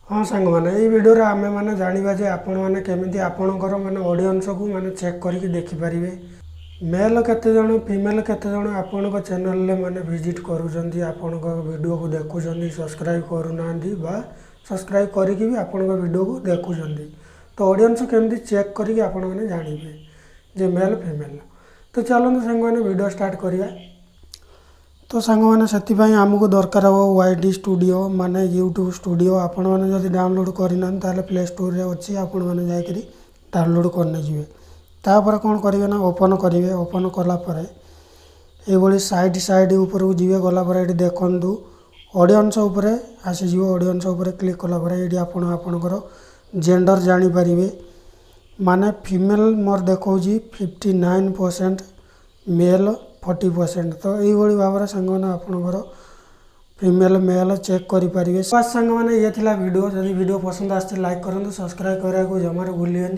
हाँ सांग मैंने ये वीडियो रे आमे माने जानिबा जे आपण माने केमिति आपणकर माने ऑडियंस को माने चेक करके देखि परिबे मेल केते जण फीमेल केते जण आपणक चैनल ले माने विजिट करूजंदी आपणक वीडियो को देखुजंदी सब्सक्राइब करूनांदी बा सब्सक्राइब करके भी आपणक वीडियो को देखुजंदी तो ऑडियंस केमिति चेक करके आपण माने जानिबे जे मेल फीमेल तो चलो सांग माने वीडियो स्टार्ट करिया तो सांग मैंने से आमको दरकार हो वाईडी स्टूडियो माने यूट्यूब स्टूडियो आपण मैंने जब डाउनलोड करना ताले प्ले स्टोर रे अच्छी आपण मैंने जाकरी डाउनलोड करने जी तापर कौन करेंगे ना ओपन करेंगे ओपन कलापर ये साइड साइड ऊपर को जी गलापर ये देखु ऑडियंस उपरे आसीज ऑडियंस उपरे क्लिक कलापर ये आपणकर जेंडर जानीपर माने फीमेल मोर देखा 59% मेल 40% तो यही भाव में सांग मैंने आपणकर फीमेल मेल चेक करेंगे। सांग मैंने ये वीडियो जब वीडियो पसंद आते लाइक करूँ सब्सक्राइब करने को जमार भूलिए।